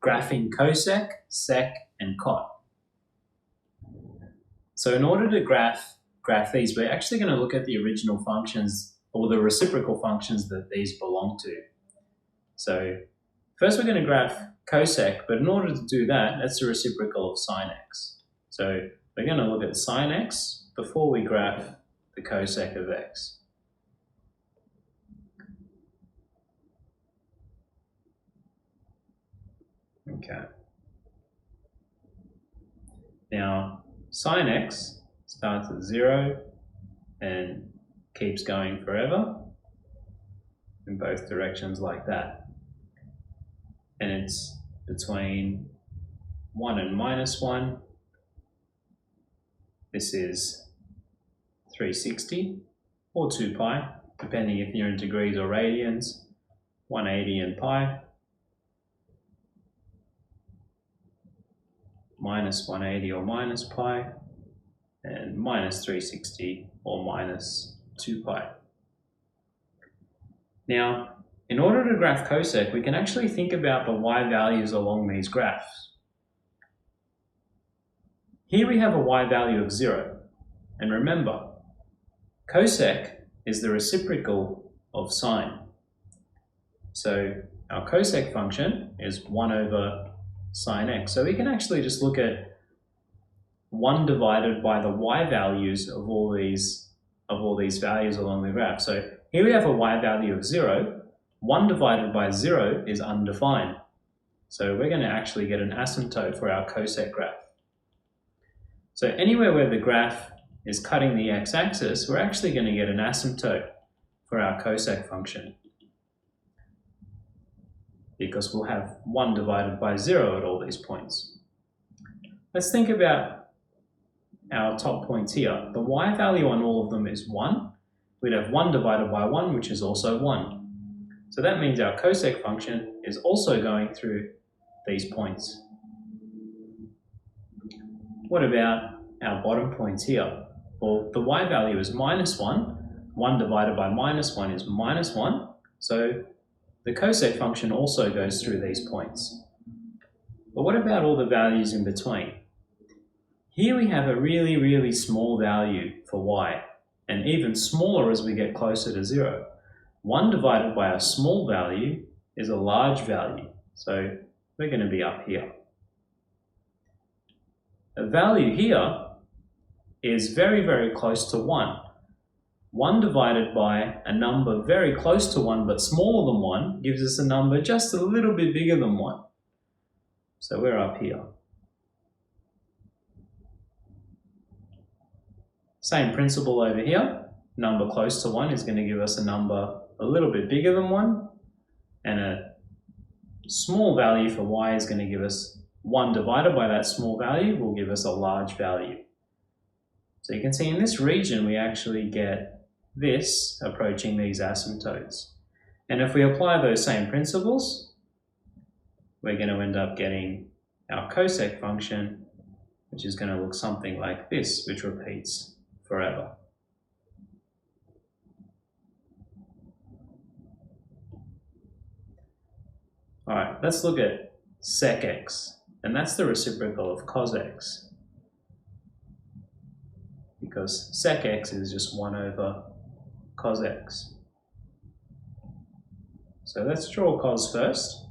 graphing cosec, sec, and cot. So in order to graph these, we're actually going to look at the original functions or the reciprocal functions that these belong to. So first we're going to graph cosec, but in order to do that, that's the reciprocal of sine x. So we're going to look at sine x before we graph the cosec of x. Okay. Now, sine x starts at 0 and keeps going forever in both directions like that. And it's between 1 and -1. This is 360 or 2 pi, depending if you're in degrees or radians, 180 and pi. Minus 180 or minus pi, and minus 360 or minus 2 pi. Now, in order to graph cosec, we can actually think about the y values along these graphs. Here we have a y value of 0, and remember, cosec is the reciprocal of sine. So our cosec function is 1 over sine x. So we can actually just look at 1 divided by the y values of all these values along the graph. So here we have a y value of 0. 1 divided by 0 is undefined. So we're going to actually get an asymptote for our cosec graph. So anywhere where the graph is cutting the x-axis, we're actually going to get an asymptote for our cosec function, because we'll have 1 divided by 0 at all these points. Let's think about our top points here. The y value on all of them is 1. We'd have 1 divided by 1, which is also 1. So that means our cosec function is also going through these points. What about our bottom points here? Well, the y value is -1. 1 divided by -1 is -1. So the cosec function also goes through these points. But what about all the values in between? Here we have a really, really small value for y, and even smaller as we get closer to 0. 1 divided by a small value is a large value, so we're going to be up here. The value here is very, very close to 1. 1 divided by a number very close to 1 but smaller than 1 gives us a number just a little bit bigger than 1. So we're up here. Same principle over here. Number close to 1 is going to give us a number a little bit bigger than 1, and a small value for y is going to give us 1 divided by that small value will give us a large value. So you can see in this region we actually get this approaching these asymptotes. And if we apply those same principles, we're going to end up getting our cosec function, which is going to look something like this, which repeats forever. All right, let's look at sec x, and that's the reciprocal of cos x, because sec x is just 1 over cos x. So let's draw cos first.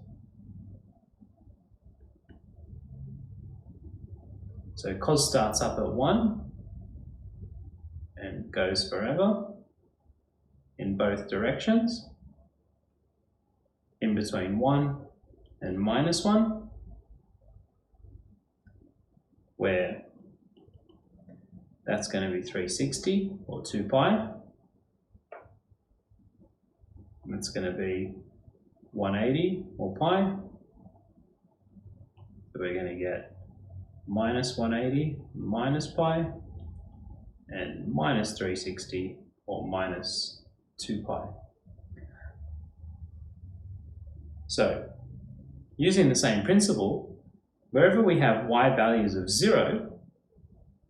So cos starts up at 1 and goes forever in both directions, in between 1 and -1, where that's going to be 360 or 2 pi. That's going to be 180 or pi. So we're going to get -180 minus pi, and -360 or -2 pi. So, using the same principle, wherever we have y values of 0,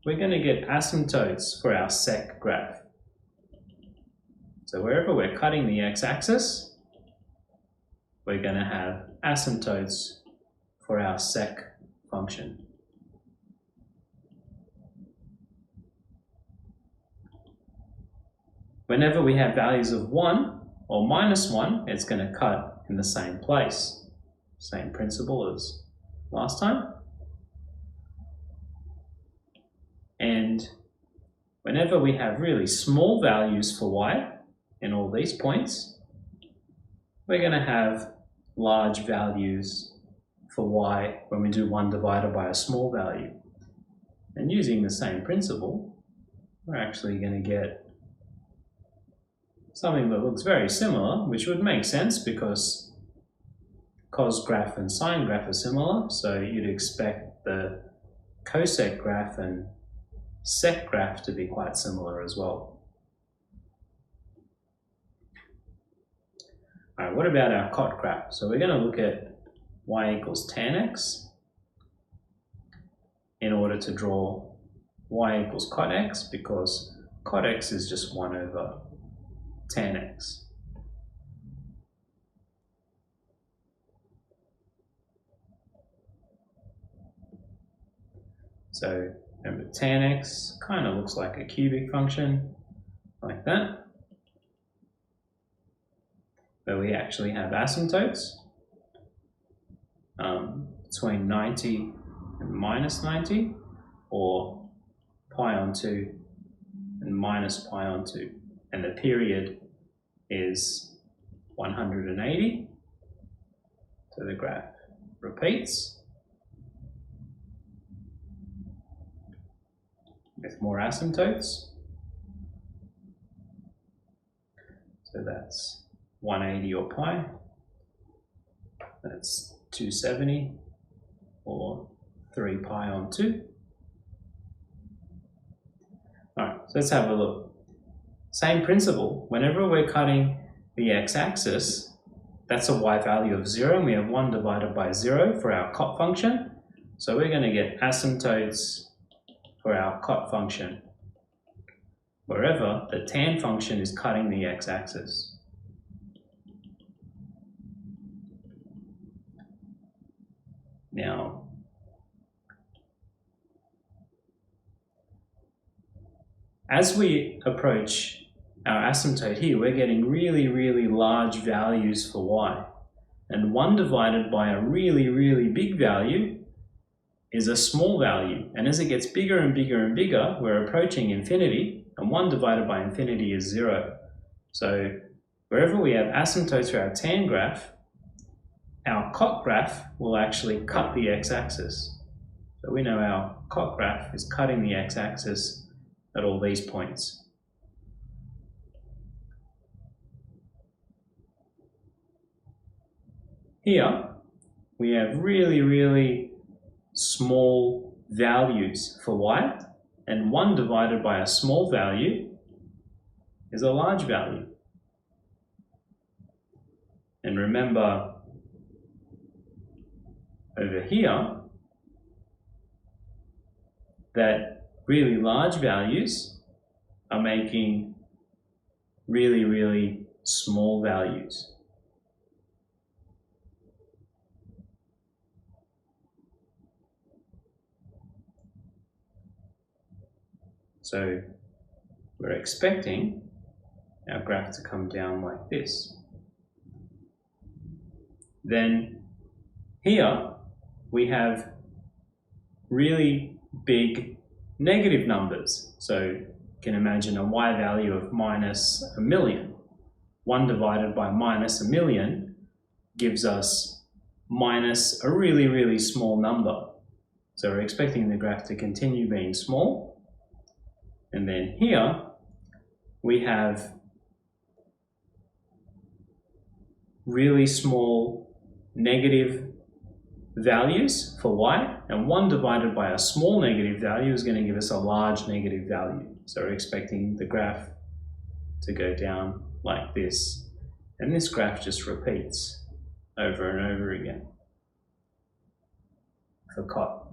we're going to get asymptotes for our sec graph. So wherever we're cutting the x-axis, we're going to have asymptotes for our sec function. Whenever we have values of 1 or -1, it's going to cut in the same place. Same principle as last time. And whenever we have really small values for y in all these points, we're going to have large values for y when we do 1 divided by a small value. And using the same principle, we're actually going to get something that looks very similar, which would make sense because cos graph and sine graph are similar, so you'd expect the cosec graph and sec graph to be quite similar as well. Alright, what about our cot graph? So we're going to look at y equals tan x in order to draw y equals cot x, because cot x is just 1 over tan x. So remember, tan x kind of looks like a cubic function, like that, where we actually have asymptotes between 90 and -90, or pi on 2 and minus pi on 2. And the period is 180. So the graph repeats with more asymptotes. So that's 180 or pi. That's 270 or 3 pi on 2. Alright, so let's have a look. Same principle. Whenever we're cutting the x-axis, that's a y value of 0, and we have 1 divided by 0 for our cot function. So we're going to get asymptotes for our cot function wherever the tan function is cutting the x-axis. Now, as we approach our asymptote here, we're getting really, really large values for y. And 1 divided by a really, really big value is a small value. And as it gets bigger and bigger and bigger, we're approaching infinity, and 1 divided by infinity is 0. So wherever we have asymptotes for our tan graph, our cot graph will actually cut the x-axis. So we know our cot graph is cutting the x-axis at all these points. Here, we have really, really small values for y, and 1 divided by a small value is a large value. And remember, over here, that really large values are making really, really small values. So we're expecting our graph to come down like this. Then here we have really big negative numbers. So you can imagine a y value of -1,000,000. 1 divided by -1,000,000 gives us minus a really, really small number. So we're expecting the graph to continue being small. And then here we have really small negative values for y, and 1 divided by a small negative value is going to give us a large negative value. So we're expecting the graph to go down like this, and this graph just repeats over and over again for cot.